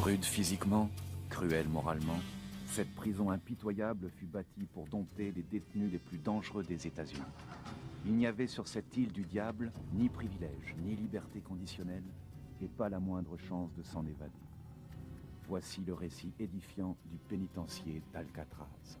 Rude physiquement, cruelle moralement, cette prison impitoyable fut bâtie pour dompter les détenus les plus dangereux des États-Unis. Il n'y avait sur cette île du diable ni privilège, ni liberté conditionnelle, et pas la moindre chance de s'en évader. Voici le récit édifiant du pénitencier d'Alcatraz.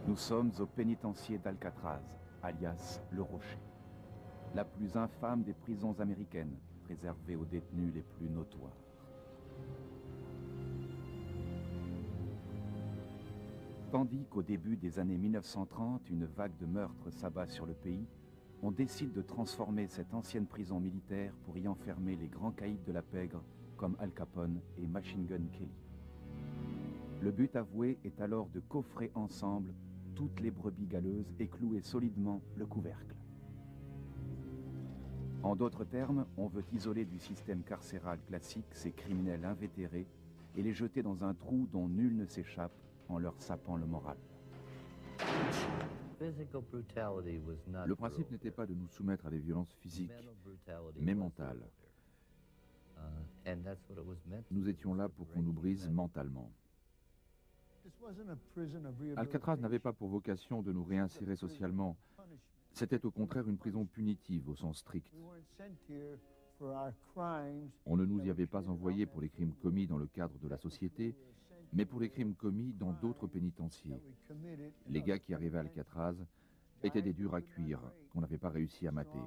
Nous sommes au pénitencier d'Alcatraz, alias Le Rocher. La plus infâme des prisons américaines, réservée aux détenus les plus notoires. Tandis qu'au début des années 1930, une vague de meurtres s'abat sur le pays, on décide de transformer cette ancienne prison militaire pour y enfermer les grands caïds de la pègre comme Al Capone et Machine Gun Kelly. Le but avoué est alors de coffrer ensemble toutes les brebis galeuses et clouer solidement le couvercle. En d'autres termes, on veut isoler du système carcéral classique ces criminels invétérés et les jeter dans un trou dont nul ne s'échappe en leur sapant le moral. Le principe n'était pas de nous soumettre à des violences physiques, mais mentales. Nous étions là pour qu'on nous brise mentalement. Alcatraz n'avait pas pour vocation de nous réinsérer socialement. C'était au contraire une prison punitive au sens strict. On ne nous y avait pas envoyés pour les crimes commis dans le cadre de la société, mais pour les crimes commis dans d'autres pénitenciers. Les gars qui arrivaient à Alcatraz étaient des durs à cuire qu'on n'avait pas réussi à mater.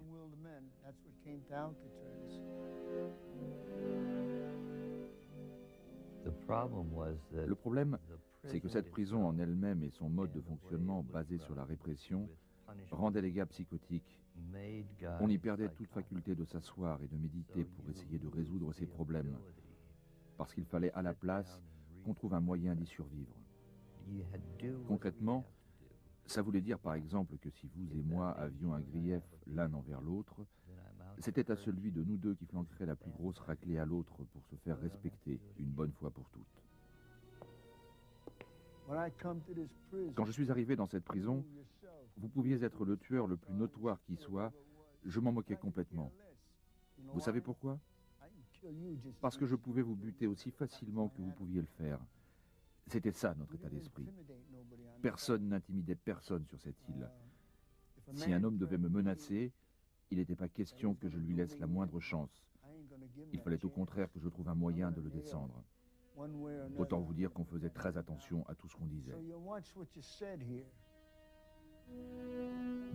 Le problème, c'est que cette prison en elle-même et son mode de fonctionnement basé sur la répression rendaient les gars psychotiques. On y perdait toute faculté de s'asseoir et de méditer pour essayer de résoudre ces problèmes, parce qu'il fallait à la place qu'on trouve un moyen d'y survivre. Concrètement, ça voulait dire par exemple que si vous et moi avions un grief l'un envers l'autre, c'était à celui de nous deux qui flanquerait la plus grosse raclée à l'autre pour se faire respecter une bonne fois pour toutes. Quand je suis arrivé dans cette prison, vous pouviez être le tueur le plus notoire qui soit, je m'en moquais complètement. Vous savez pourquoi? Parce que je pouvais vous buter aussi facilement que vous pouviez le faire. C'était ça notre état d'esprit. Personne n'intimidait personne sur cette île. Si un homme devait me menacer, il n'était pas question que je lui laisse la moindre chance. Il fallait au contraire que je trouve un moyen de le descendre. Autant vous dire qu'on faisait très attention à tout ce qu'on disait.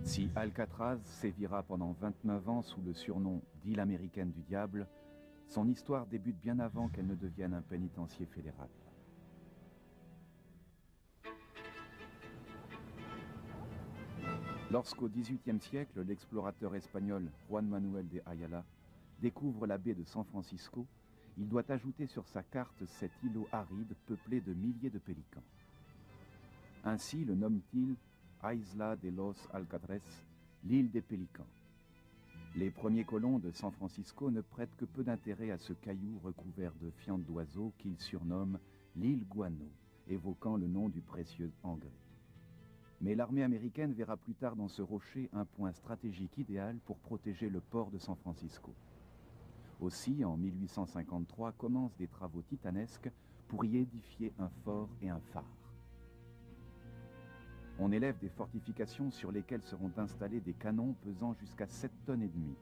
Si Alcatraz sévira pendant 29 ans sous le surnom d'île américaine du diable, son histoire débute bien avant qu'elle ne devienne un pénitencier fédéral. Lorsqu'au XVIIIe siècle, l'explorateur espagnol Juan Manuel de Ayala découvre la baie de San Francisco, il doit ajouter sur sa carte cet îlot aride peuplé de milliers de pélicans. Ainsi le nomme-t-il Isla de los Alcatres, l'île des pélicans. Les premiers colons de San Francisco ne prêtent que peu d'intérêt à ce caillou recouvert de fientes d'oiseaux qu'ils surnomment l'île Guano, évoquant le nom du précieux engrais. Mais l'armée américaine verra plus tard dans ce rocher un point stratégique idéal pour protéger le port de San Francisco. Aussi, en 1853, commencent des travaux titanesques pour y édifier un fort et un phare. On élève des fortifications sur lesquelles seront installés des canons pesant jusqu'à 7 tonnes et demie.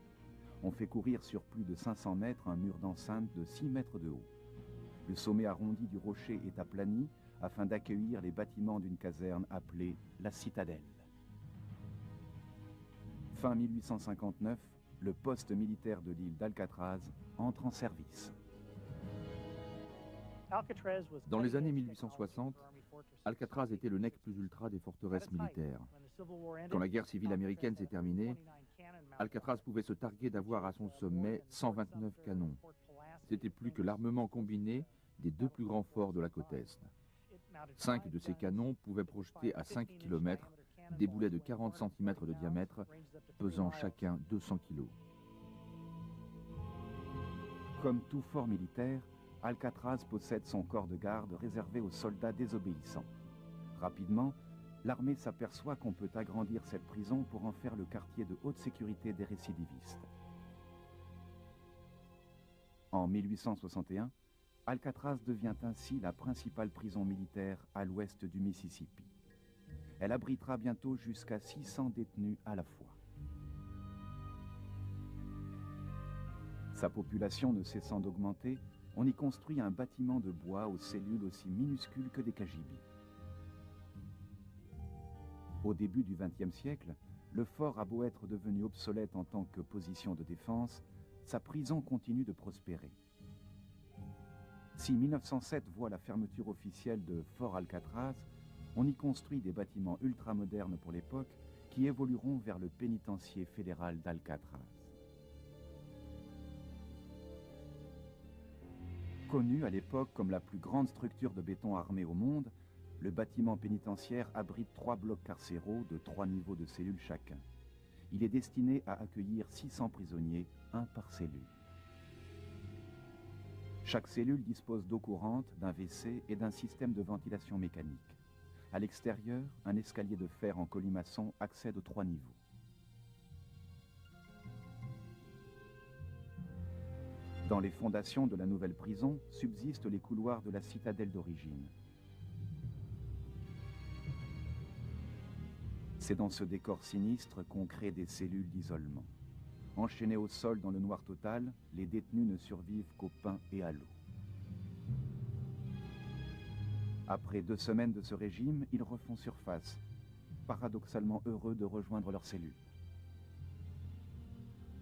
On fait courir sur plus de 500 mètres un mur d'enceinte de 6 mètres de haut. Le sommet arrondi du rocher est aplani afin d'accueillir les bâtiments d'une caserne appelée la Citadelle. Fin 1859, le poste militaire de l'île d'Alcatraz entre en service. Dans les années 1860, Alcatraz était le nec plus ultra des forteresses militaires. Quand la guerre civile américaine s'est terminée, Alcatraz pouvait se targuer d'avoir à son sommet 129 canons. C'était plus que l'armement combiné des deux plus grands forts de la côte Est. 5 de ces canons pouvaient projeter à 5 km des boulets de 40 cm de diamètre, pesant chacun 200 kg. Comme tout fort militaire, Alcatraz possède son corps de garde réservé aux soldats désobéissants. Rapidement, l'armée s'aperçoit qu'on peut agrandir cette prison pour en faire le quartier de haute sécurité des récidivistes. En 1861, Alcatraz devient ainsi la principale prison militaire à l'ouest du Mississippi. Elle abritera bientôt jusqu'à 600 détenus à la fois. Sa population ne cessant d'augmenter, on y construit un bâtiment de bois aux cellules aussi minuscules que des KGB. Au début du XXe siècle, le fort a beau être devenu obsolète en tant que position de défense, sa prison continue de prospérer. Si 1907 voit la fermeture officielle de Fort Alcatraz, on y construit des bâtiments ultramodernes pour l'époque qui évolueront vers le pénitencier fédéral d'Alcatraz. Connu à l'époque comme la plus grande structure de béton armé au monde, le bâtiment pénitentiaire abrite 3 blocs carcéraux de 3 niveaux de cellules chacun. Il est destiné à accueillir 600 prisonniers, un par cellule. Chaque cellule dispose d'eau courante, d'un WC et d'un système de ventilation mécanique. À l'extérieur, un escalier de fer en colimaçon accède aux 3 niveaux. Dans les fondations de la nouvelle prison subsistent les couloirs de la citadelle d'origine. C'est dans ce décor sinistre qu'on crée des cellules d'isolement. Enchaînés au sol dans le noir total, les détenus ne survivent qu'au pain et à l'eau. Après 2 semaines de ce régime, ils refont surface, paradoxalement heureux de rejoindre leurs cellules.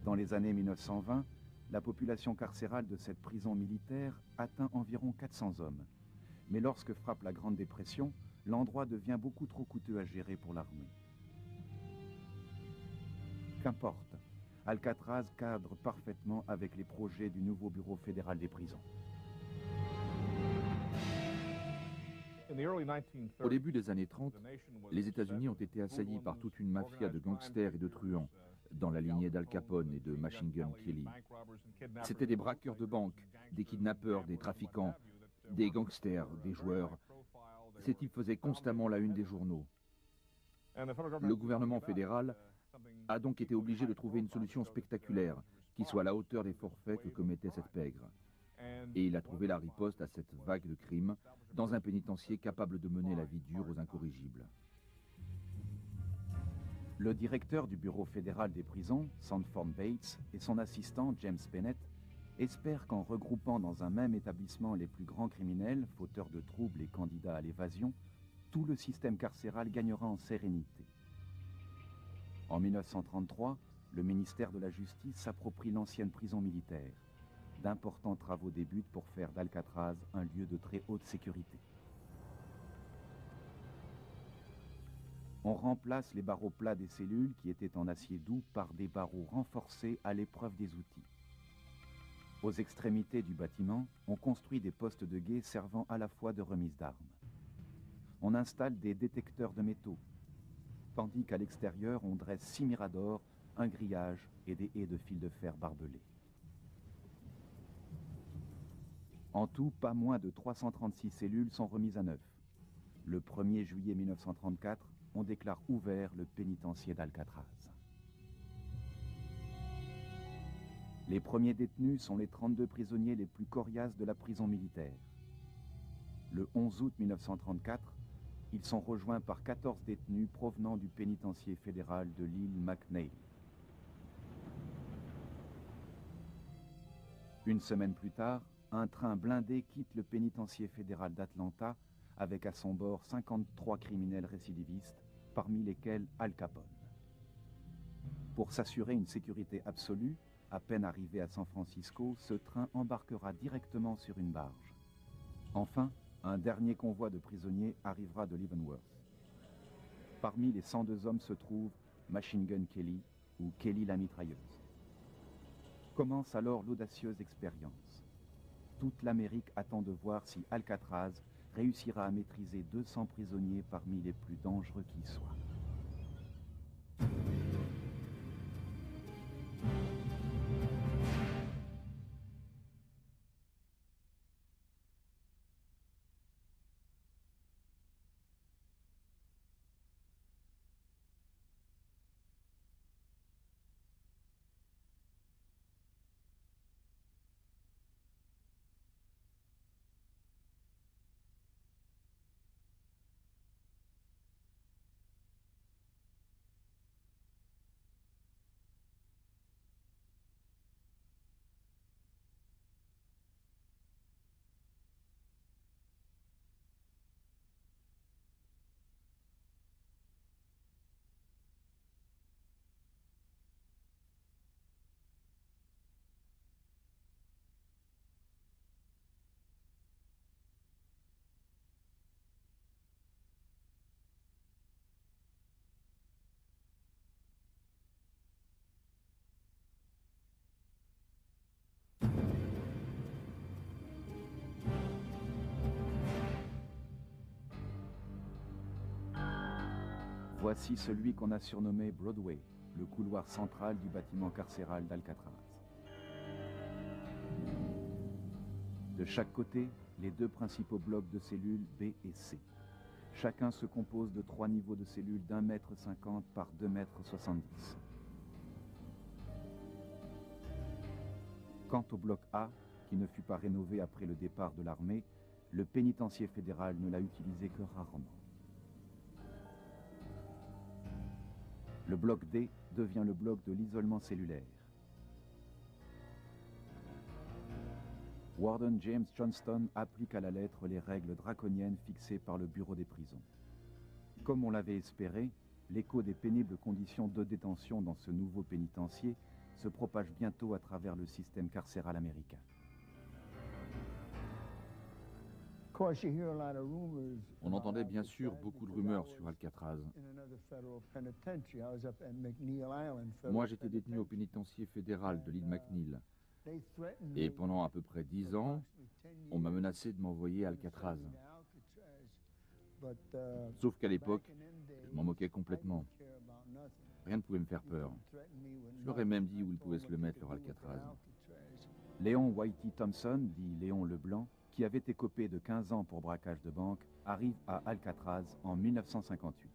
Dans les années 1920, la population carcérale de cette prison militaire atteint environ 400 hommes. Mais lorsque frappe la Grande Dépression, l'endroit devient beaucoup trop coûteux à gérer pour l'armée. Qu'importe, Alcatraz cadre parfaitement avec les projets du nouveau Bureau fédéral des prisons. Au début des années 30, les États-Unis ont été assaillis par toute une mafia de gangsters et de truands, dans la lignée d'Al Capone et de Machine Gun Kelly. C'étaient des braqueurs de banques, des kidnappeurs, des trafiquants, des gangsters, des joueurs. Ces types faisaient constamment la une des journaux. Le gouvernement fédéral a donc été obligé de trouver une solution spectaculaire qui soit à la hauteur des forfaits que commettait cette pègre. Et il a trouvé la riposte à cette vague de crimes dans un pénitencier capable de mener la vie dure aux incorrigibles. Le directeur du Bureau fédéral des prisons, Sanford Bates, et son assistant, James Bennett, espèrent qu'en regroupant dans un même établissement les plus grands criminels, fauteurs de troubles et candidats à l'évasion, tout le système carcéral gagnera en sérénité. En 1933, le ministère de la Justice s'approprie l'ancienne prison militaire. D'importants travaux débutent pour faire d'Alcatraz un lieu de très haute sécurité. On remplace les barreaux plats des cellules qui étaient en acier doux par des barreaux renforcés à l'épreuve des outils. Aux extrémités du bâtiment, on construit des postes de guet servant à la fois de remise d'armes. On installe des détecteurs de métaux, tandis qu'à l'extérieur, on dresse 6 miradors, un grillage et des haies de fil de fer barbelés. En tout, pas moins de 336 cellules sont remises à neuf. Le 1er juillet 1934, on déclare ouvert le pénitencier d'Alcatraz. Les premiers détenus sont les 32 prisonniers les plus coriaces de la prison militaire. Le 11 août 1934, ils sont rejoints par 14 détenus provenant du pénitencier fédéral de l'île McNeil. Une semaine plus tard, un train blindé quitte le pénitencier fédéral d'Atlanta avec à son bord 53 criminels récidivistes, parmi lesquels Al Capone. Pour s'assurer une sécurité absolue, à peine arrivé à San Francisco, ce train embarquera directement sur une barge. Enfin, Un dernier convoi de prisonniers arrivera de Leavenworth. Parmi les 102 hommes se trouve Machine Gun Kelly ou Kelly la mitrailleuse. Commence alors l'audacieuse expérience. Toute l'Amérique attend de voir si Alcatraz réussira à maîtriser 200 prisonniers parmi les plus dangereux qui soient. Voici celui qu'on a surnommé Broadway, le couloir central du bâtiment carcéral d'Alcatraz. De chaque côté, les deux principaux blocs de cellules B et C. Chacun se compose de 3 niveaux de cellules d'1,50 m par 2,70 m. Quant au bloc A, qui ne fut pas rénové après le départ de l'armée, le pénitencier fédéral ne l'a utilisé que rarement. Le bloc D devient le bloc de l'isolement cellulaire. Warden James Johnston applique à la lettre les règles draconiennes fixées par le Bureau des prisons. Comme on l'avait espéré, l'écho des pénibles conditions de détention dans ce nouveau pénitencier se propage bientôt à travers le système carcéral américain. On entendait bien sûr beaucoup de rumeurs sur Alcatraz. Moi, j'étais détenu au pénitencier fédéral de l'île McNeil. Et pendant à peu près 10 ans, on m'a menacé de m'envoyer à Alcatraz. Sauf qu'à l'époque, je m'en moquais complètement. Rien ne pouvait me faire peur. Je leur ai même dit où ils pouvaient se le mettre, leur Alcatraz. Léon Whitey Thompson, dit Léon Leblanc, qui avait écopé de 15 ans pour braquage de banque, arrive à Alcatraz en 1958.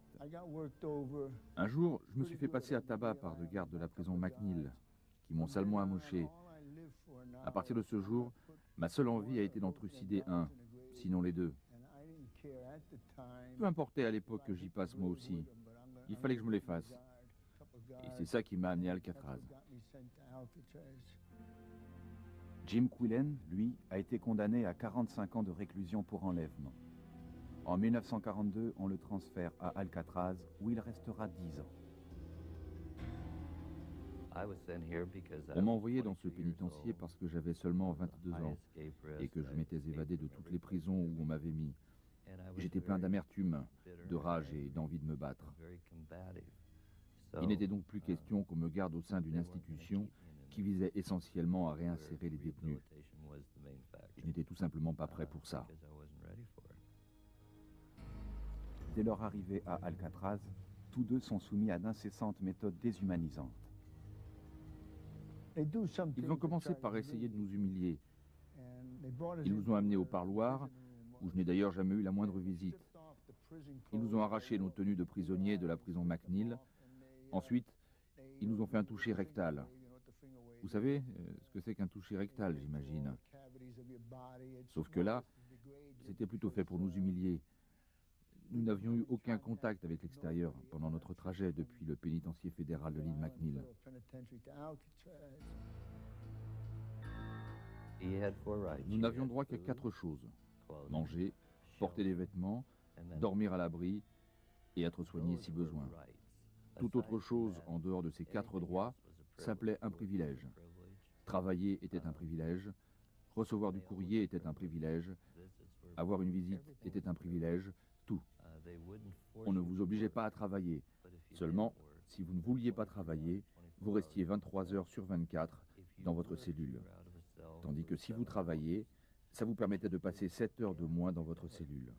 Un jour, je me suis fait passer à tabac par deux gardes de la prison McNeil, qui m'ont salement amoché. À partir de ce jour, ma seule envie a été d'en trucider un, sinon les deux. Peu importait à l'époque que j'y passe moi aussi. Il fallait que je me les fasse. Et c'est ça qui m'a amené à Alcatraz. Jim Quillen, lui, a été condamné à 45 ans de réclusion pour enlèvement. En 1942, on le transfère à Alcatraz, où il restera 10 ans. On m'a envoyé dans ce pénitencier parce que j'avais seulement 22 ans et que je m'étais évadé de toutes les prisons où on m'avait mis. J'étais plein d'amertume, de rage et d'envie de me battre. Il n'était donc plus question qu'on me garde au sein d'une institution qui visait essentiellement à réinsérer les détenus. Je n'étais tout simplement pas prêt pour ça. Dès leur arrivée à Alcatraz, tous deux sont soumis à d'incessantes méthodes déshumanisantes. Ils ont commencé par essayer de nous humilier. Ils nous ont amenés au parloir, où je n'ai d'ailleurs jamais eu la moindre visite. Ils nous ont arraché nos tenues de prisonniers de la prison McNeil. Ensuite, ils nous ont fait un toucher rectal. Vous savez ce que c'est qu'un toucher rectal, j'imagine. Sauf que là, c'était plutôt fait pour nous humilier. Nous n'avions eu aucun contact avec l'extérieur pendant notre trajet depuis le pénitencier fédéral de l'île McNeil. Nous n'avions droit qu'à 4 choses. Manger, porter des vêtements, dormir à l'abri et être soigné si besoin. Toute autre chose en dehors de ces 4 droits s'appelait un privilège. Travailler était un privilège, recevoir du courrier était un privilège, Avoir une visite était un privilège, tout. On ne vous obligeait pas à travailler. Seulement, si vous ne vouliez pas travailler, vous restiez 23 heures sur 24 dans votre cellule. Tandis que si vous travailliez, ça vous permettait de passer 7 heures de moins dans votre cellule.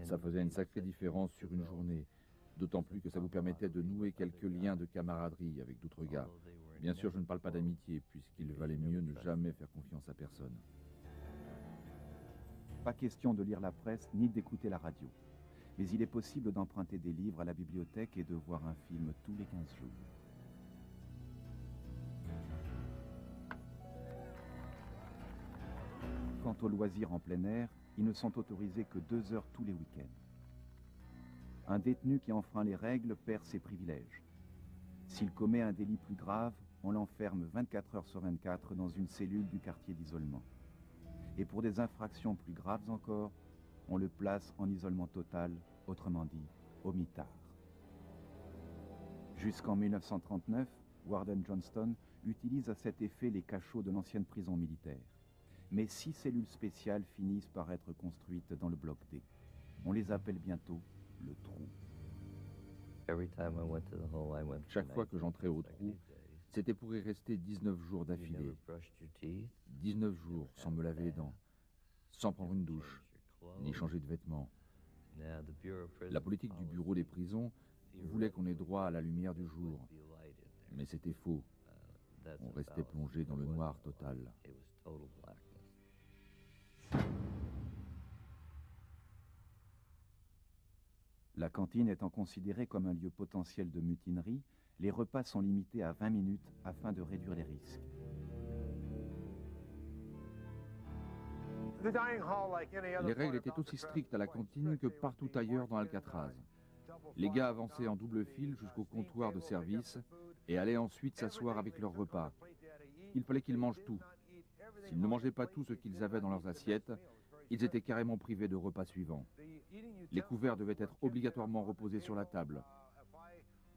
Ça faisait une sacrée différence sur une journée, d'autant plus que ça vous permettait de nouer quelques liens de camaraderie avec d'autres gars. Bien sûr, je ne parle pas d'amitié, puisqu'il valait mieux ne jamais faire confiance à personne. Pas question de lire la presse ni d'écouter la radio. Mais il est possible d'emprunter des livres à la bibliothèque et de voir un film tous les 15 jours. Quant aux loisirs en plein air, ils ne sont autorisés que 2 heures tous les week-ends. Un détenu qui enfreint les règles perd ses privilèges. S'il commet un délit plus grave, on l'enferme 24 heures sur 24 dans une cellule du quartier d'isolement. Et pour des infractions plus graves encore, on le place en isolement total, autrement dit, au mitard. Jusqu'en 1939, Warden Johnston utilise à cet effet les cachots de l'ancienne prison militaire. Mais 6 cellules spéciales finissent par être construites dans le bloc D. On les appelle bientôt le trou. Chaque fois que j'entrais au trou, c'était pour y rester 19 jours d'affilée. 19 jours sans me laver les dents, sans prendre une douche, ni changer de vêtements. La politique du bureau des prisons voulait qu'on ait droit à la lumière du jour. Mais c'était faux. On restait plongé dans le noir total. La cantine étant considérée comme un lieu potentiel de mutinerie, les repas sont limités à 20 minutes afin de réduire les risques. Les règles étaient aussi strictes à la cantine que partout ailleurs dans Alcatraz. Les gars avançaient en double file jusqu'au comptoir de service et allaient ensuite s'asseoir avec leur repas. Il fallait qu'ils mangent tout. S'ils ne mangeaient pas tout ce qu'ils avaient dans leurs assiettes, ils étaient carrément privés de repas suivants. Les couverts devaient être obligatoirement reposés sur la table.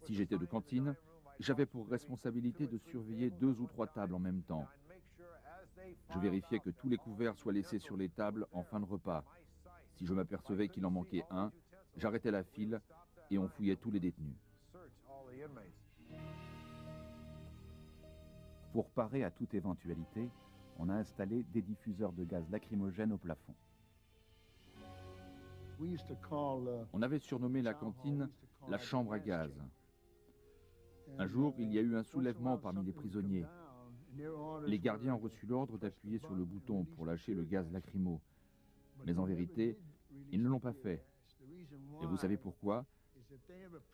Si j'étais de cantine, j'avais pour responsabilité de surveiller 2 ou 3 tables en même temps. Je vérifiais que tous les couverts soient laissés sur les tables en fin de repas. Si je m'apercevais qu'il en manquait un, j'arrêtais la file et on fouillait tous les détenus. Pour parer à toute éventualité, on a installé des diffuseurs de gaz lacrymogène au plafond. On avait surnommé la cantine la chambre à gaz. Un jour, il y a eu un soulèvement parmi les prisonniers. Les gardiens ont reçu l'ordre d'appuyer sur le bouton pour lâcher le gaz lacrymo. Mais en vérité, ils ne l'ont pas fait. Et vous savez pourquoi?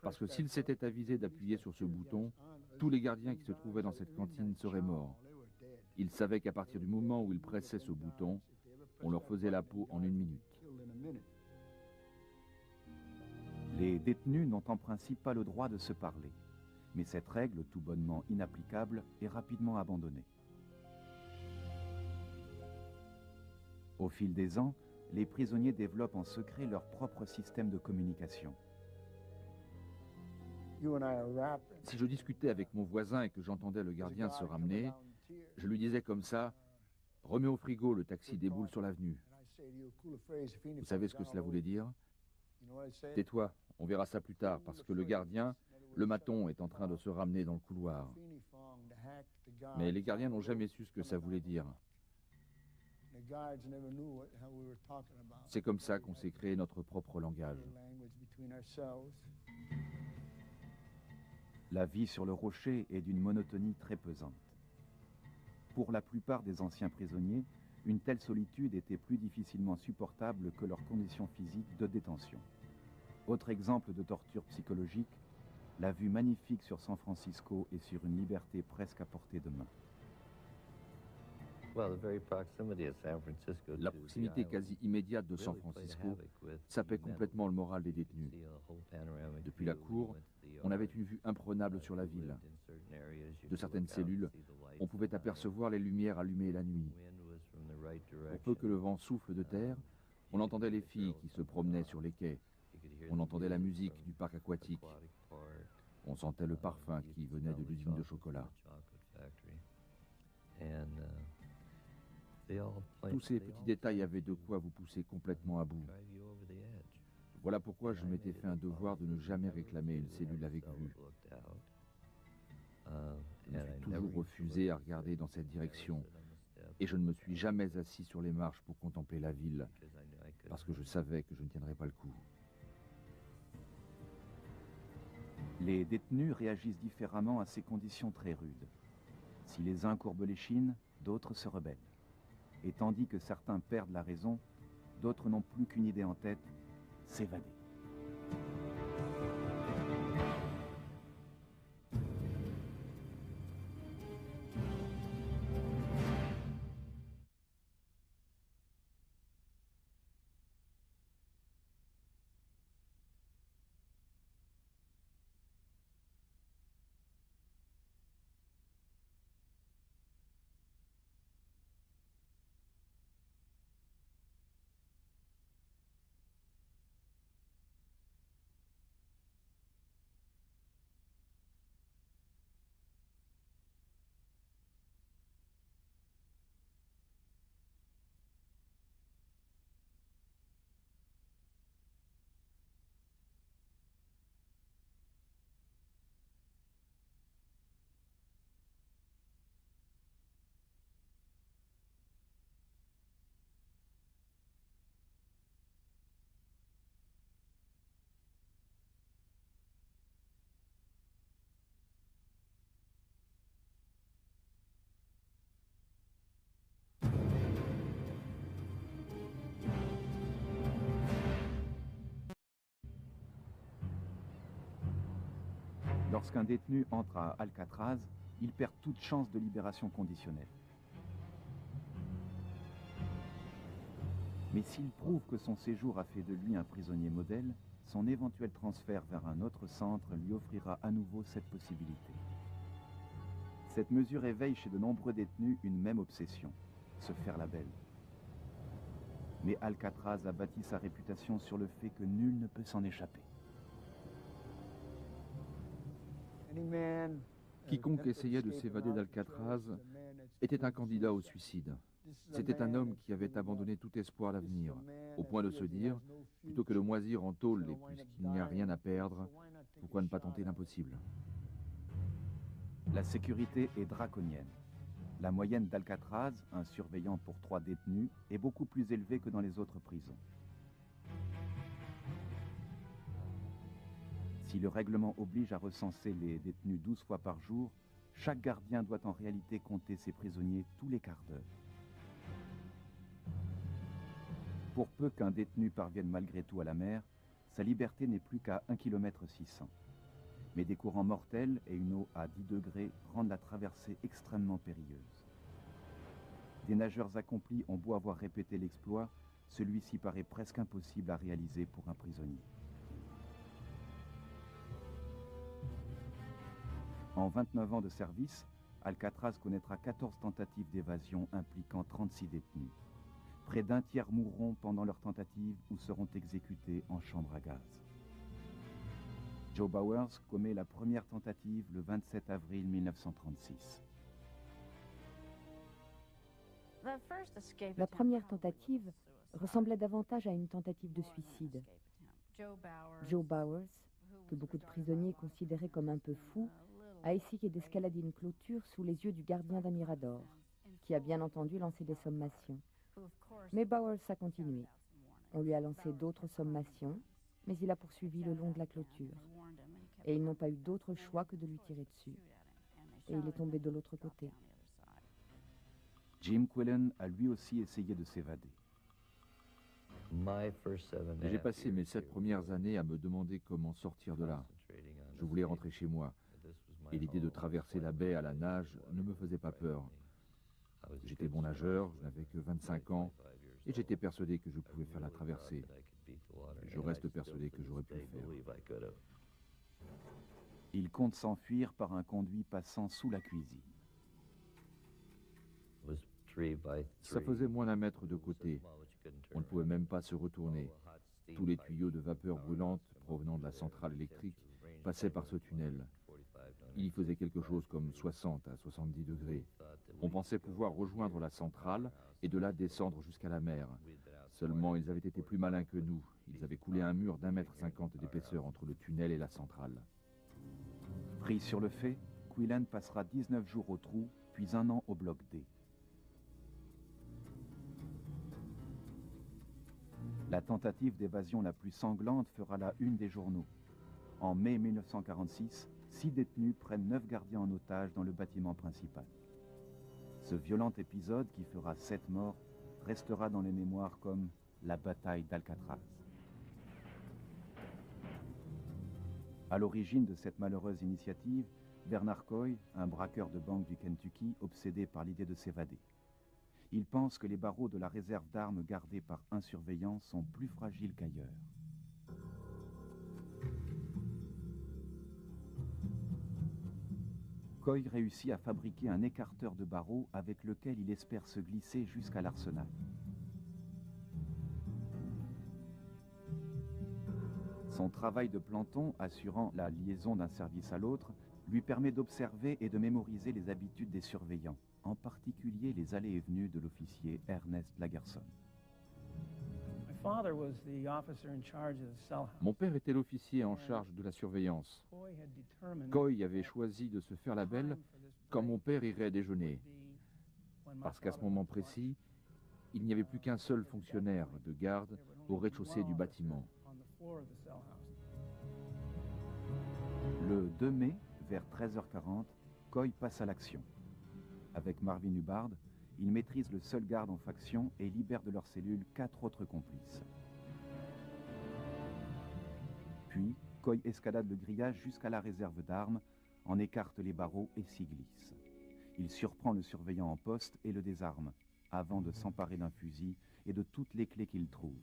Parce que s'ils s'étaient avisés d'appuyer sur ce bouton, tous les gardiens qui se trouvaient dans cette cantine seraient morts. Ils savaient qu'à partir du moment où ils pressaient ce bouton, on leur faisait la peau en 1 minute. Les détenus n'ont en principe pas le droit de se parler. Mais cette règle, tout bonnement inapplicable, est rapidement abandonnée. Au fil des ans, les prisonniers développent en secret leur propre système de communication. Si je discutais avec mon voisin et que j'entendais le gardien se ramener, je lui disais comme ça, « Remets au frigo, le taxi déboule sur l'avenue. » Vous savez ce que cela voulait dire? « Tais-toi, on verra ça plus tard, parce que le gardien, le maton, est en train de se ramener dans le couloir. » Mais les gardiens n'ont jamais su ce que ça voulait dire. C'est comme ça qu'on s'est créé notre propre langage. La vie sur le rocher est d'une monotonie très pesante. Pour la plupart des anciens prisonniers, une telle solitude était plus difficilement supportable que leurs conditions physiques de détention. Autre exemple de torture psychologique, la vue magnifique sur San Francisco et sur une liberté presque à portée de main. La proximité quasi immédiate de San Francisco sapait complètement le moral des détenus. Depuis la cour, on avait une vue imprenable sur la ville. De certaines cellules, on pouvait apercevoir les lumières allumées la nuit. Pour peu que le vent souffle de terre, on entendait les filles qui se promenaient sur les quais. On entendait la musique du parc aquatique. On sentait le parfum qui venait de l'usine de chocolat. Tous ces petits détails avaient de quoi vous pousser complètement à bout. Voilà pourquoi je m'étais fait un devoir de ne jamais réclamer une cellule avec vue. Je me suis toujours refusé à regarder dans cette direction et je ne me suis jamais assis sur les marches pour contempler la ville parce que je savais que je ne tiendrais pas le coup. Les détenus réagissent différemment à ces conditions très rudes. Si les uns courbent l'échine, d'autres se rebellent. Et tandis que certains perdent la raison, d'autres n'ont plus qu'une idée en tête, s'évader. Lorsqu'un détenu entre à Alcatraz, il perd toute chance de libération conditionnelle. Mais s'il prouve que son séjour a fait de lui un prisonnier modèle, son éventuel transfert vers un autre centre lui offrira à nouveau cette possibilité. Cette mesure éveille chez de nombreux détenus une même obsession, se faire la belle. Mais Alcatraz a bâti sa réputation sur le fait que nul ne peut s'en échapper. Quiconque essayait de s'évader d'Alcatraz était un candidat au suicide. C'était un homme qui avait abandonné tout espoir d'avenir, au point de se dire, plutôt que de moisir en tôle et puisqu'il n'y a rien à perdre, pourquoi ne pas tenter l'impossible? La sécurité est draconienne. La moyenne d'Alcatraz, un surveillant pour 3 détenus, est beaucoup plus élevée que dans les autres prisons. Si le règlement oblige à recenser les détenus 12 fois par jour, chaque gardien doit en réalité compter ses prisonniers tous les quarts d'heure. Pour peu qu'un détenu parvienne malgré tout à la mer, sa liberté n'est plus qu'à 1,6 km. Mais des courants mortels et une eau à 10 degrés rendent la traversée extrêmement périlleuse. Des nageurs accomplis ont beau avoir répété l'exploit, celui-ci paraît presque impossible à réaliser pour un prisonnier. En 29 ans de service, Alcatraz connaîtra 14 tentatives d'évasion impliquant 36 détenus. Près d'un tiers mourront pendant leur tentative ou seront exécutés en chambre à gaz. Joe Bowers commet la première tentative le 27 avril 1936. La première tentative ressemblait davantage à une tentative de suicide. Joe Bowers, que beaucoup de prisonniers considéraient comme un peu fou, a essayé d'escalader une clôture sous les yeux du gardien d'un mirador, qui a bien entendu lancé des sommations. Mais Bowers a continué. On lui a lancé d'autres sommations, mais il a poursuivi le long de la clôture. Et ils n'ont pas eu d'autre choix que de lui tirer dessus. Et il est tombé de l'autre côté. Jim Quillen a lui aussi essayé de s'évader. J'ai passé mes 7 premières années à me demander comment sortir de là. Je voulais rentrer chez moi. Et l'idée de traverser la baie à la nage ne me faisait pas peur. J'étais bon nageur, je n'avais que 25 ans, et j'étais persuadé que je pouvais faire la traversée. Je reste persuadé que j'aurais pu le faire. Il compte s'enfuir par un conduit passant sous la cuisine. Ça faisait moins d'un mètre de côté. On ne pouvait même pas se retourner. Tous les tuyaux de vapeur brûlante provenant de la centrale électrique passaient par ce tunnel. Il y faisait quelque chose comme 60 à 70 degrés. On pensait pouvoir rejoindre la centrale et de là descendre jusqu'à la mer. Seulement, ils avaient été plus malins que nous. Ils avaient coulé un mur d'1,50 m d'épaisseur entre le tunnel et la centrale. Pris sur le fait, Quillen passera 19 jours au trou, puis 1 an au bloc D. La tentative d'évasion la plus sanglante fera la une des journaux. En mai 1946, 6 détenus prennent 9 gardiens en otage dans le bâtiment principal. Ce violent épisode, qui fera 7 morts, restera dans les mémoires comme la bataille d'Alcatraz. À l'origine de cette malheureuse initiative, Bernard Coy, un braqueur de banque du Kentucky, obsédé par l'idée de s'évader. Il pense que les barreaux de la réserve d'armes gardée par un surveillant sont plus fragiles qu'ailleurs. Coy réussit à fabriquer un écarteur de barreaux avec lequel il espère se glisser jusqu'à l'arsenal. Son travail de planton, assurant la liaison d'un service à l'autre, lui permet d'observer et de mémoriser les habitudes des surveillants, en particulier les allées et venues de l'officier Ernest Lagerson. Mon père était l'officier en charge de la surveillance. Coy avait choisi de se faire la belle quand mon père irait déjeuner, parce qu'à ce moment précis, il n'y avait plus qu'un seul fonctionnaire de garde au rez-de-chaussée du bâtiment. Le 2 mai, vers 13h40, Coy passe à l'action. Avec Marvin Hubbard, il maîtrise le seul garde en faction et libère de leur cellule 4 autres complices. Puis, Coy escalade le grillage jusqu'à la réserve d'armes, en écarte les barreaux et s'y glisse. Il surprend le surveillant en poste et le désarme, avant de s'emparer d'un fusil et de toutes les clés qu'il trouve.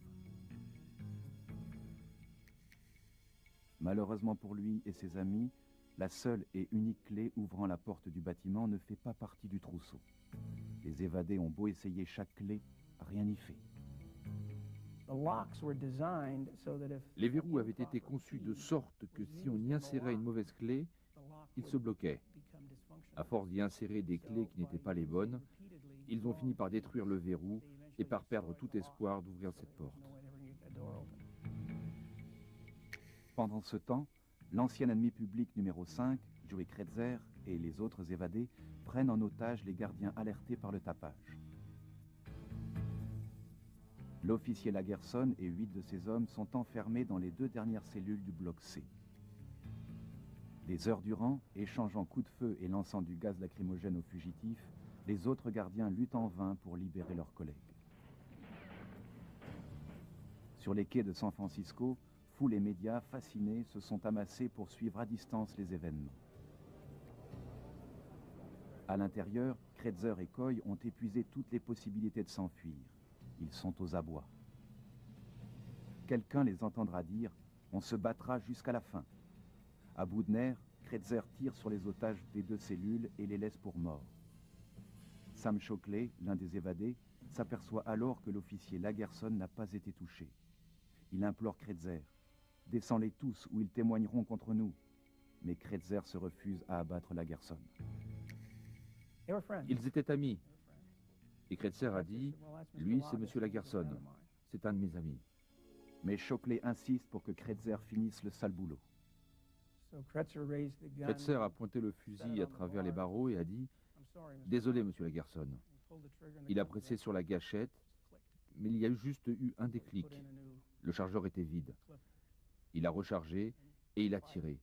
Malheureusement pour lui et ses amis, la seule et unique clé ouvrant la porte du bâtiment ne fait pas partie du trousseau. Les évadés ont beau essayer chaque clé, rien n'y fait. Les verrous avaient été conçus de sorte que si on y insérait une mauvaise clé, ils se bloquaient. À force d'y insérer des clés qui n'étaient pas les bonnes, ils ont fini par détruire le verrou et par perdre tout espoir d'ouvrir cette porte. Pendant ce temps, l'ancien ennemi public numéro 5, Joey Kretzer, et les autres évadés prennent en otage les gardiens alertés par le tapage. L'officier Lagerson et 8 de ses hommes sont enfermés dans les 2 dernières cellules du bloc C. Des heures durant, échangeant coups de feu et lançant du gaz lacrymogène aux fugitifs, les autres gardiens luttent en vain pour libérer leurs collègues. Sur les quais de San Francisco, foule et médias fascinés se sont amassés pour suivre à distance les événements. À l'intérieur, Kretzer et Coy ont épuisé toutes les possibilités de s'enfuir. Ils sont aux abois. Quelqu'un les entendra dire « On se battra jusqu'à la fin ». À bout de nerfs, Kretzer tire sur les otages des 2 cellules et les laisse pour morts. Sam Shockley, l'un des évadés, s'aperçoit alors que l'officier Lagerson n'a pas été touché. Il implore Kretzer « Descends-les tous ou ils témoigneront contre nous ». Mais Kretzer se refuse à abattre Lagerson. Ils étaient amis. Et Kretzer a dit « Lui, c'est M. Lagerson. C'est un de mes amis. » Mais Shockley insiste pour que Kretzer finisse le sale boulot. Kretzer a pointé le fusil à travers les barreaux et a dit « Désolé, M. Lagerson. » Il a pressé sur la gâchette, mais il y a juste eu un déclic. Le chargeur était vide. Il a rechargé et il a tiré.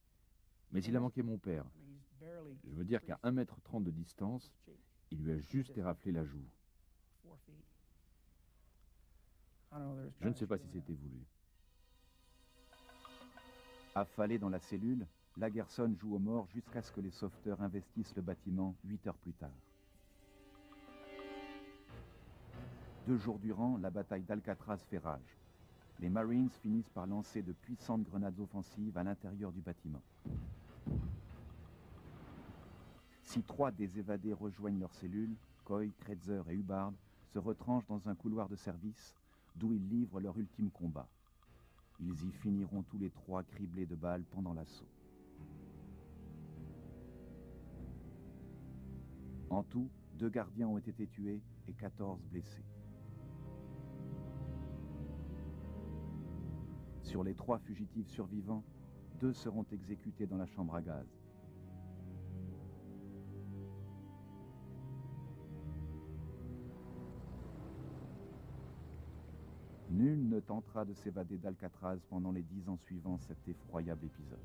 Mais il a manqué mon père. Je veux dire qu'à 1,30 m de distance, il lui a juste éraflé la joue. Je ne sais pas si c'était voulu. Affalé dans la cellule, Lagerson joue aux morts jusqu'à ce que les sauveteurs investissent le bâtiment 8 heures plus tard. 2 jours durant, la bataille d'Alcatraz fait rage. Les Marines finissent par lancer de puissantes grenades offensives à l'intérieur du bâtiment. Si 3 des évadés rejoignent leur cellule, Coy, Kretzer et Hubbard se retranchent dans un couloir de service d'où ils livrent leur ultime combat. Ils y finiront tous les 3 criblés de balles pendant l'assaut. En tout, 2 gardiens ont été tués et 14 blessés. Sur les 3 fugitifs survivants, 2 seront exécutés dans la chambre à gaz. Nul ne tentera de s'évader d'Alcatraz pendant les 10 ans suivant cet effroyable épisode.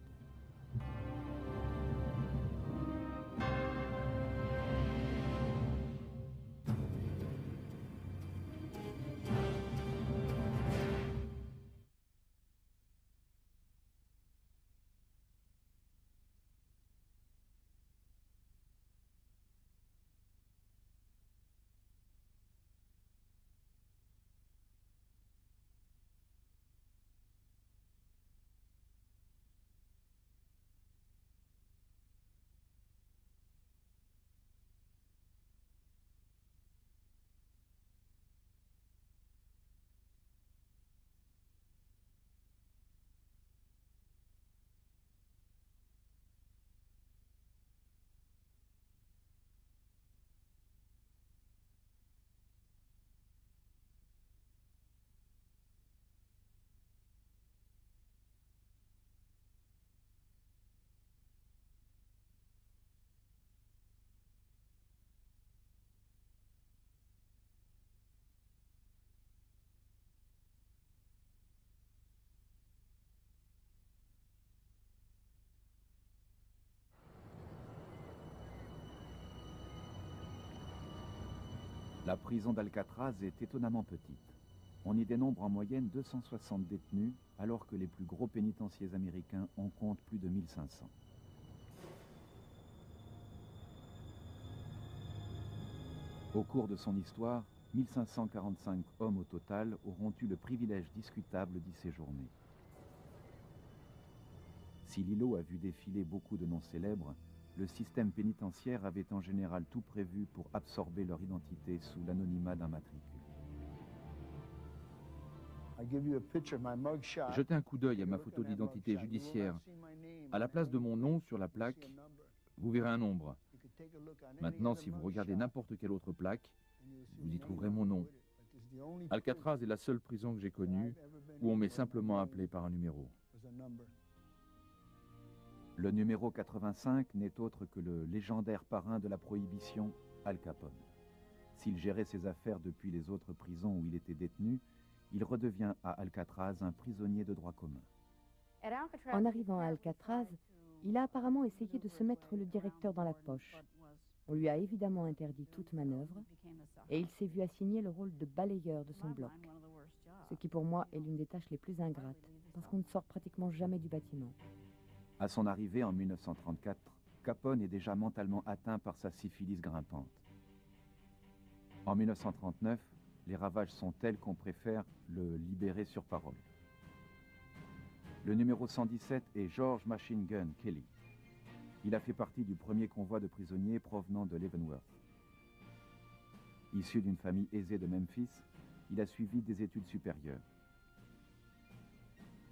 La prison d'Alcatraz est étonnamment petite. On y dénombre en moyenne 260 détenus, alors que les plus gros pénitenciers américains en comptent plus de 1500. Au cours de son histoire, 1545 hommes au total auront eu le privilège discutable d'y séjourner. Si l'îlot a vu défiler beaucoup de noms célèbres, le système pénitentiaire avait en général tout prévu pour absorber leur identité sous l'anonymat d'un matricule. Jetez un coup d'œil à ma photo d'identité judiciaire. À la place de mon nom sur la plaque, vous verrez un nombre. Maintenant, si vous regardez n'importe quelle autre plaque, vous y trouverez mon nom. Alcatraz est la seule prison que j'ai connue où on m'est simplement appelé par un numéro. Le numéro 85 n'est autre que le légendaire parrain de la prohibition, Al Capone. S'il gérait ses affaires depuis les autres prisons où il était détenu, il redevient à Alcatraz un prisonnier de droit commun. En arrivant à Alcatraz, il a apparemment essayé de se mettre le directeur dans la poche. On lui a évidemment interdit toute manœuvre et il s'est vu assigner le rôle de balayeur de son bloc, ce qui pour moi est l'une des tâches les plus ingrates, parce qu'on ne sort pratiquement jamais du bâtiment. À son arrivée en 1934, Capone est déjà mentalement atteint par sa syphilis grimpante. En 1939, les ravages sont tels qu'on préfère le libérer sur parole. Le numéro 117 est George Machine Gun Kelly. Il a fait partie du premier convoi de prisonniers provenant de Leavenworth. Issu d'une famille aisée de Memphis, il a suivi des études supérieures.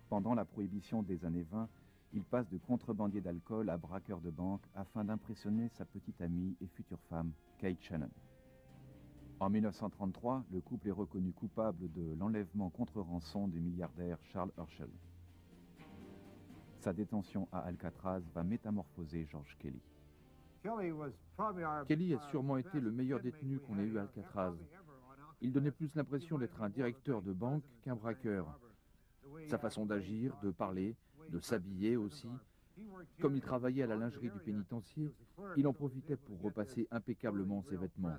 Pendant la prohibition des années 20, il passe de contrebandier d'alcool à braqueur de banque afin d'impressionner sa petite amie et future femme, Kate Shannon. En 1933, le couple est reconnu coupable de l'enlèvement contre rançon du milliardaire Charles Herschel. Sa détention à Alcatraz va métamorphoser George Kelly. Kelly a sûrement été le meilleur détenu qu'on ait eu à Alcatraz. Il donnait plus l'impression d'être un directeur de banque qu'un braqueur. Sa façon d'agir, de parler, de s'habiller aussi. Comme il travaillait à la lingerie du pénitencier, il en profitait pour repasser impeccablement ses vêtements.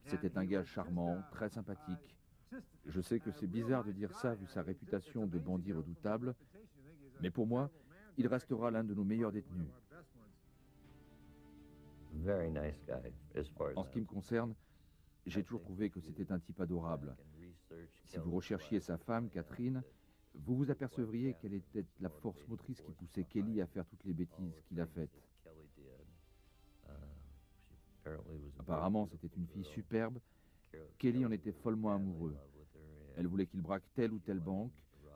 C'était un gars charmant, très sympathique. Je sais que c'est bizarre de dire ça vu sa réputation de bandit redoutable, mais pour moi, il restera l'un de nos meilleurs détenus. En ce qui me concerne, j'ai toujours trouvé que c'était un type adorable. Si vous recherchiez sa femme, Catherine, vous vous apercevriez quelle était la force motrice qui poussait Kelly à faire toutes les bêtises qu'il a faites. Apparemment, c'était une fille superbe. Kelly en était follement amoureux. Elle voulait qu'il braque telle ou telle banque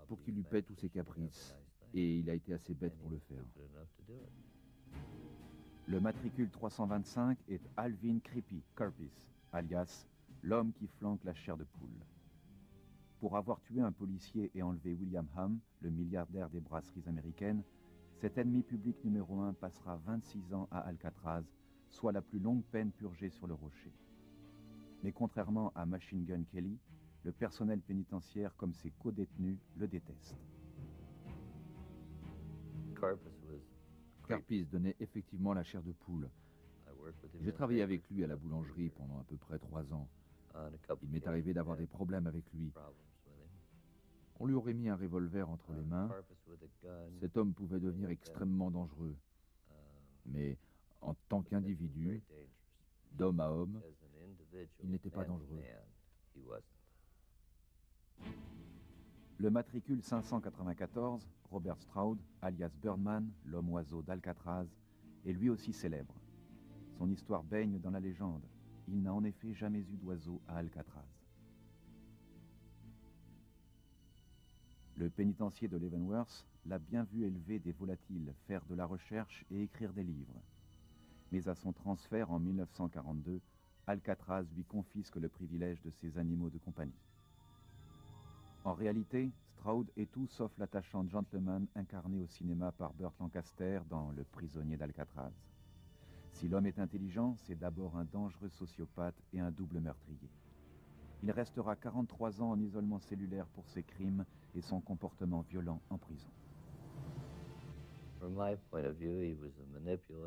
pour qu'il lui paie tous ses caprices. Et il a été assez bête pour le faire. Le matricule 325 est Alvin Creepy Curpis, alias l'homme qui flanque la chair de poule. Pour avoir tué un policier et enlevé William Humm, le milliardaire des brasseries américaines, cet ennemi public numéro 1 passera 26 ans à Alcatraz, soit la plus longue peine purgée sur le rocher. Mais contrairement à Machine Gun Kelly, le personnel pénitentiaire comme ses co-détenus le déteste. Curpis donnait effectivement la chair de poule. J'ai travaillé avec lui à la boulangerie pendant à peu près 3 ans. Il m'est arrivé d'avoir des problèmes avec lui. On lui aurait mis un revolver entre les mains. Cet homme pouvait devenir extrêmement dangereux. Mais en tant qu'individu, d'homme à homme, il n'était pas dangereux. Le matricule 594, Robert Stroud, alias Birdman, l'homme-oiseau d'Alcatraz, est lui aussi célèbre. Son histoire baigne dans la légende. Il n'a en effet jamais eu d'oiseau à Alcatraz. Le pénitencier de Leavenworth l'a bien vu élever des volatiles, faire de la recherche et écrire des livres. Mais à son transfert en 1942, Alcatraz lui confisque le privilège de ses animaux de compagnie. En réalité, Stroud est tout sauf l'attachant gentleman incarné au cinéma par Burt Lancaster dans Le prisonnier d'Alcatraz. Si l'homme est intelligent, c'est d'abord un dangereux sociopathe et un double meurtrier. Il restera 43 ans en isolement cellulaire pour ses crimes et son comportement violent en prison.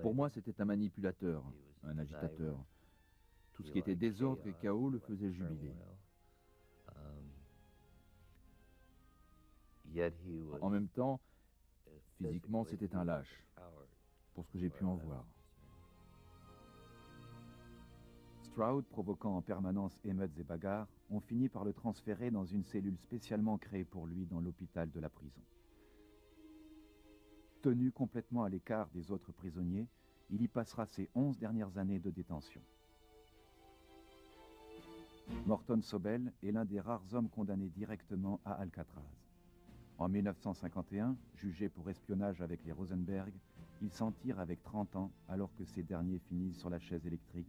Pour moi, c'était un manipulateur, un agitateur. Tout ce qui était désordre et chaos le faisait jubiler. En même temps, physiquement, c'était un lâche, pour ce que j'ai pu en voir. Stroud, provoquant en permanence émeutes et bagarres, ont fini par le transférer dans une cellule spécialement créée pour lui dans l'hôpital de la prison. Tenu complètement à l'écart des autres prisonniers, il y passera ses 11 dernières années de détention. Morton Sobel est l'un des rares hommes condamnés directement à Alcatraz. En 1951, jugé pour espionnage avec les Rosenberg, il s'en tire avec 30 ans alors que ces derniers finissent sur la chaise électrique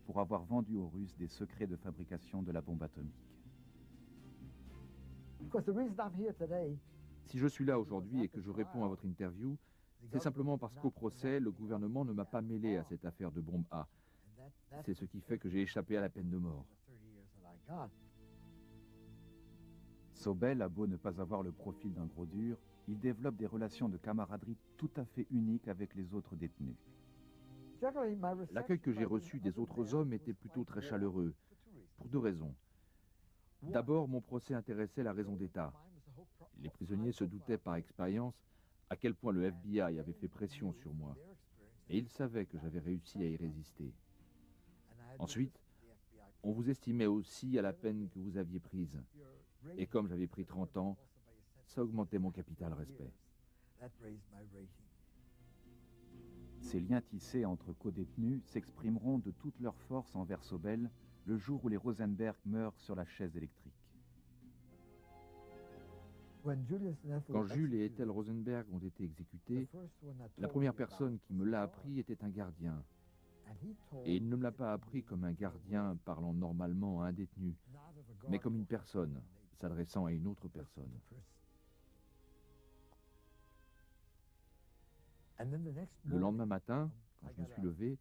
pour avoir vendu aux Russes des secrets de fabrication de la bombe atomique. Si je suis là aujourd'hui et que je réponds à votre interview, c'est simplement parce qu'au procès, le gouvernement ne m'a pas mêlé à cette affaire de bombe A. C'est ce qui fait que j'ai échappé à la peine de mort. Sobel a beau ne pas avoir le profil d'un gros dur, il développe des relations de camaraderie tout à fait uniques avec les autres détenus. L'accueil que j'ai reçu des autres hommes était plutôt très chaleureux, pour 2 raisons. D'abord, mon procès intéressait la raison d'État. Les prisonniers se doutaient par expérience à quel point le FBI avait fait pression sur moi, et ils savaient que j'avais réussi à y résister. Ensuite, on vous estimait aussi à la peine que vous aviez prise, et comme j'avais pris 30 ans, ça augmentait mon capital respect. Ces liens tissés entre co-détenus s'exprimeront de toute leur force envers Sobel le jour où les Rosenberg meurent sur la chaise électrique. Quand Jules et Ethel Rosenberg ont été exécutés, la première personne qui me l'a appris était un gardien. Et il ne me l'a pas appris comme un gardien parlant normalement à un détenu, mais comme une personne s'adressant à une autre personne. Le lendemain matin, quand je me suis levé,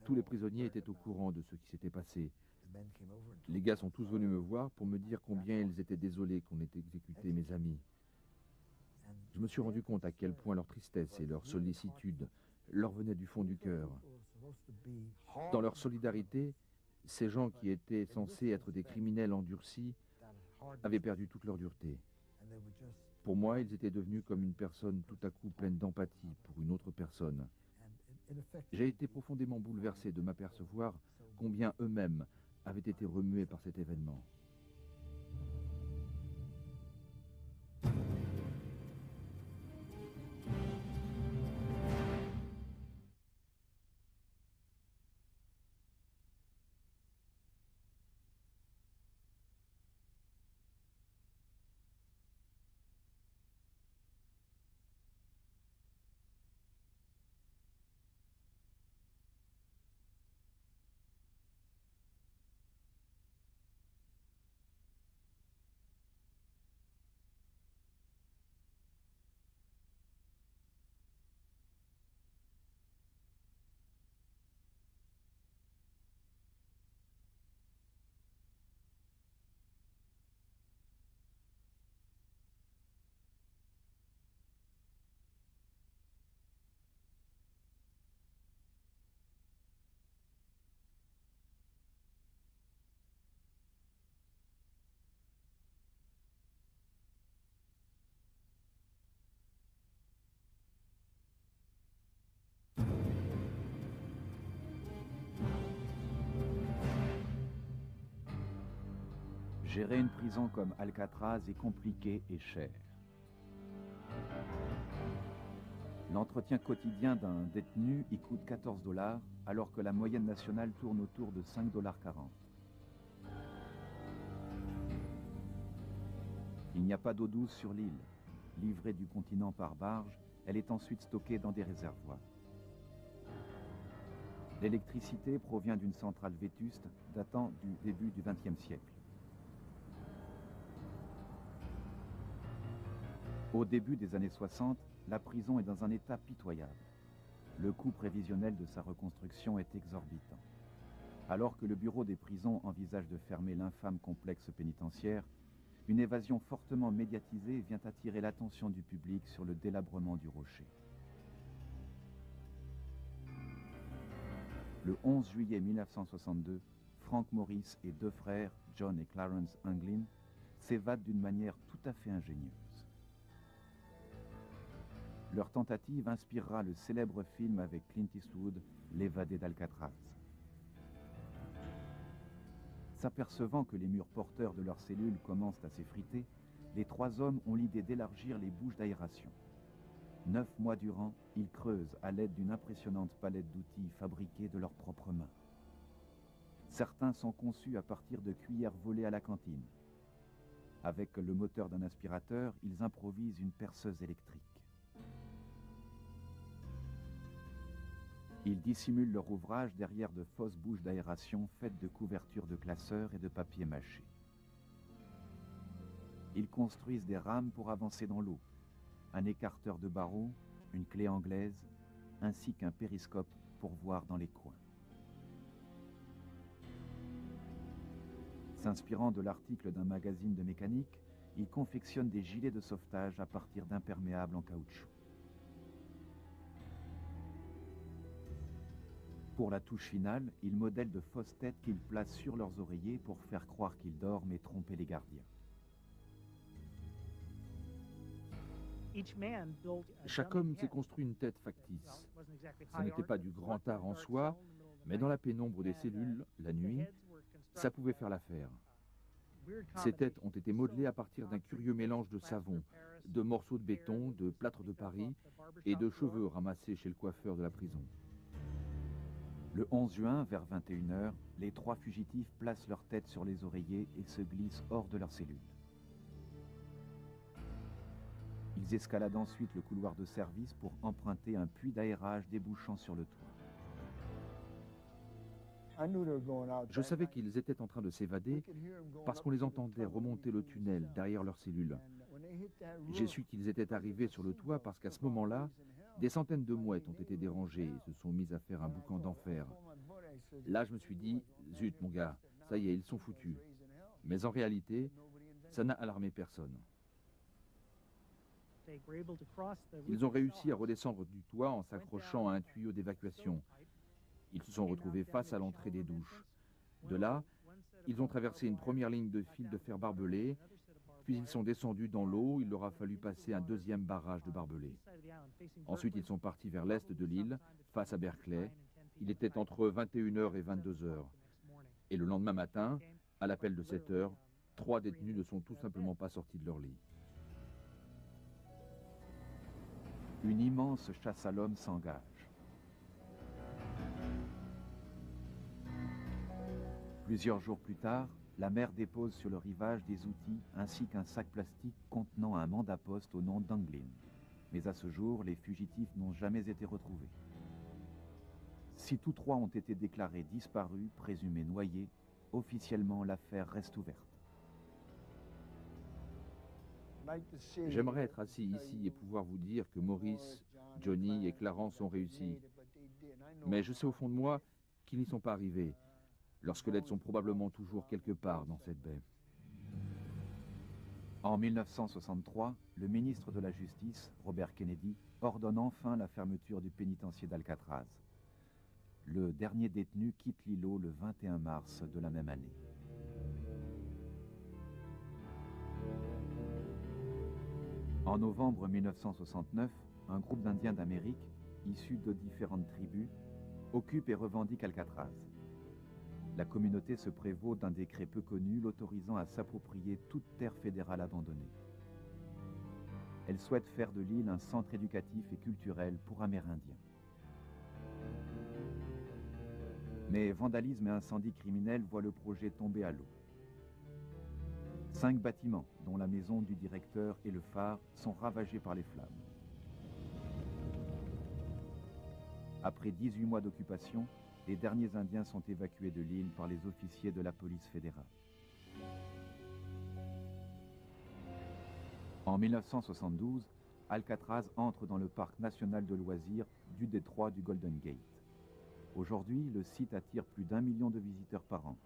tous les prisonniers étaient au courant de ce qui s'était passé. Les gars sont tous venus me voir pour me dire combien ils étaient désolés qu'on ait exécuté mes amis. Je me suis rendu compte à quel point leur tristesse et leur sollicitude leur venaient du fond du cœur. Dans leur solidarité, ces gens qui étaient censés être des criminels endurcis avaient perdu toute leur dureté. Pour moi, ils étaient devenus comme une personne tout à coup pleine d'empathie pour une autre personne. J'ai été profondément bouleversé de m'apercevoir combien eux-mêmes avaient été remués par cet événement. Gérer une prison comme Alcatraz est compliqué et cher. L'entretien quotidien d'un détenu y coûte 14 $, alors que la moyenne nationale tourne autour de 5,40 $. Il n'y a pas d'eau douce sur l'île. Livrée du continent par barge, elle est ensuite stockée dans des réservoirs. L'électricité provient d'une centrale vétuste datant du début du XXe siècle. Au début des années 60, la prison est dans un état pitoyable. Le coût prévisionnel de sa reconstruction est exorbitant. Alors que le bureau des prisons envisage de fermer l'infâme complexe pénitentiaire, une évasion fortement médiatisée vient attirer l'attention du public sur le délabrement du rocher. Le 11 juillet 1962, Frank Morris et deux frères, John et Clarence Anglin, s'évadent d'une manière tout à fait ingénieuse. Leur tentative inspirera le célèbre film avec Clint Eastwood, L'évadé d'Alcatraz. S'apercevant que les murs porteurs de leurs cellules commencent à s'effriter, les trois hommes ont l'idée d'élargir les bouches d'aération. 9 mois durant, ils creusent à l'aide d'une impressionnante palette d'outils fabriqués de leurs propres mains. Certains sont conçus à partir de cuillères volées à la cantine. Avec le moteur d'un aspirateur, ils improvisent une perceuse électrique. Ils dissimulent leur ouvrage derrière de fausses bouches d'aération faites de couvertures de classeurs et de papier mâché. Ils construisent des rames pour avancer dans l'eau, un écarteur de barreaux, une clé anglaise, ainsi qu'un périscope pour voir dans les coins. S'inspirant de l'article d'un magazine de mécanique, ils confectionnent des gilets de sauvetage à partir d'imperméables en caoutchouc. Pour la touche finale, ils modèlent de fausses têtes qu'ils placent sur leurs oreillers pour faire croire qu'ils dorment et tromper les gardiens. Chaque homme s'est construit une tête factice. Ce n'était pas du grand art en soi, mais dans la pénombre des cellules, la nuit, ça pouvait faire l'affaire. Ces têtes ont été modelées à partir d'un curieux mélange de savon, de morceaux de béton, de plâtre de Paris et de cheveux ramassés chez le coiffeur de la prison. Le 11 juin, vers 21 h, les trois fugitifs placent leur tête sur les oreillers et se glissent hors de leur cellule. Ils escaladent ensuite le couloir de service pour emprunter un puits d'aérage débouchant sur le toit. Je savais qu'ils étaient en train de s'évader parce qu'on les entendait remonter le tunnel derrière leur cellule. J'ai su qu'ils étaient arrivés sur le toit parce qu'à ce moment-là, des centaines de mouettes ont été dérangées et se sont mises à faire un boucan d'enfer. Là, je me suis dit, zut mon gars, ça y est, ils sont foutus. Mais en réalité, ça n'a alarmé personne. Ils ont réussi à redescendre du toit en s'accrochant à un tuyau d'évacuation. Ils se sont retrouvés face à l'entrée des douches. De là, ils ont traversé une première ligne de fils de fer barbelés, puis ils sont descendus dans l'eau, il leur a fallu passer un deuxième barrage de barbelés. Ensuite, ils sont partis vers l'est de l'île, face à Berkeley. Il était entre 21 h et 22 h. Et le lendemain matin, à l'appel de 7 h, 3 détenus ne sont tout simplement pas sortis de leur lit. Une immense chasse à l'homme s'engage. Plusieurs jours plus tard, la mer dépose sur le rivage des outils ainsi qu'un sac plastique contenant un mandat-poste au nom d'Anglin. Mais à ce jour, les fugitifs n'ont jamais été retrouvés. Si tous trois ont été déclarés disparus, présumés noyés, officiellement l'affaire reste ouverte. J'aimerais être assis ici et pouvoir vous dire que Maurice, Johnny et Clarence ont réussi. Mais je sais au fond de moi qu'ils n'y sont pas arrivés. Leurs squelettes sont probablement toujours quelque part dans cette baie. En 1963, le ministre de la Justice, Robert Kennedy, ordonne enfin la fermeture du pénitencier d'Alcatraz. Le dernier détenu quitte l'îlot le 21 mars de la même année. En novembre 1969, un groupe d'Indiens d'Amérique, issus de différentes tribus, occupe et revendique Alcatraz. La communauté se prévaut d'un décret peu connu l'autorisant à s'approprier toute terre fédérale abandonnée. Elle souhaite faire de l'île un centre éducatif et culturel pour Amérindiens. Mais vandalisme et incendie criminel voient le projet tomber à l'eau. 5 bâtiments, dont la maison du directeur et le phare, sont ravagés par les flammes. Après 18 mois d'occupation, les derniers Indiens sont évacués de l'île par les officiers de la police fédérale. En 1972, Alcatraz entre dans le parc national de loisirs du détroit du Golden Gate. Aujourd'hui, le site attire plus d'1 million de visiteurs par an.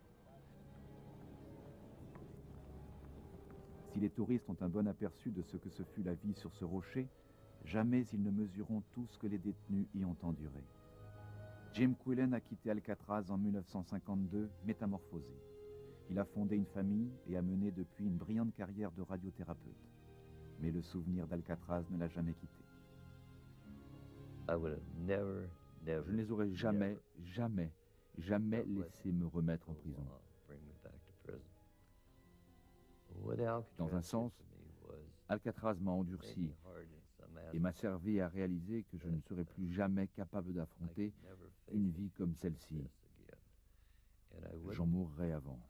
Si les touristes ont un bon aperçu de ce que ce fut la vie sur ce rocher, jamais ils ne mesureront tout ce que les détenus y ont enduré. Jim Quillen a quitté Alcatraz en 1952, métamorphosé. Il a fondé une famille et a mené depuis une brillante carrière de radiothérapeute. Mais le souvenir d'Alcatraz ne l'a jamais quitté. Je ne les aurais jamais laissé me remettre en prison. Dans un sens, Alcatraz m'a endurci et m'a servi à réaliser que je ne serais plus jamais capable d'affronter une vie comme celle-ci. J'en mourrai avant.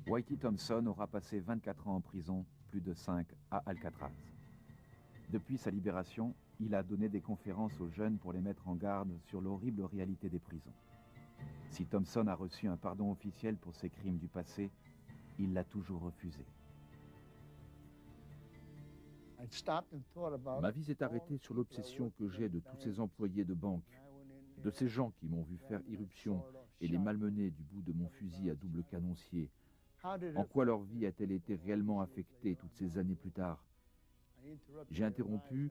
Whitey Thompson aura passé 24 ans en prison, plus de 5 à Alcatraz. Depuis sa libération, il a donné des conférences aux jeunes pour les mettre en garde sur l'horrible réalité des prisons. Si Thompson a reçu un pardon officiel pour ses crimes du passé, il l'a toujours refusé. Ma vie s'est arrêtée sur l'obsession que j'ai de tous ces employés de banque, de ces gens qui m'ont vu faire irruption et les malmener du bout de mon fusil à double canoncier. En quoi leur vie a-t-elle été réellement affectée toutes ces années plus tard? J'ai interrompu,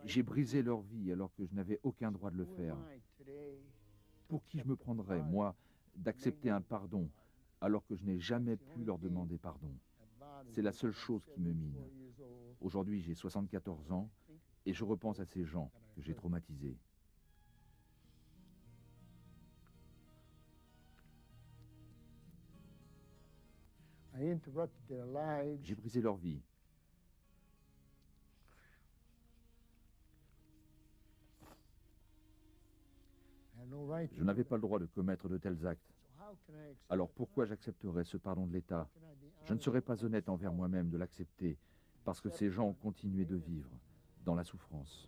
j'ai brisé leur vie alors que je n'avais aucun droit de le faire. Pour qui je me prendrais, moi, d'accepter un pardon alors que je n'ai jamais pu leur demander pardon? C'est la seule chose qui me mine. Aujourd'hui, j'ai 74 ans et je repense à ces gens que j'ai traumatisés. J'ai brisé leur vie. Je n'avais pas le droit de commettre de tels actes. Alors pourquoi j'accepterais ce pardon de l'État? Je ne serais pas honnête envers moi-même de l'accepter, parce que ces gens ont continué de vivre dans la souffrance.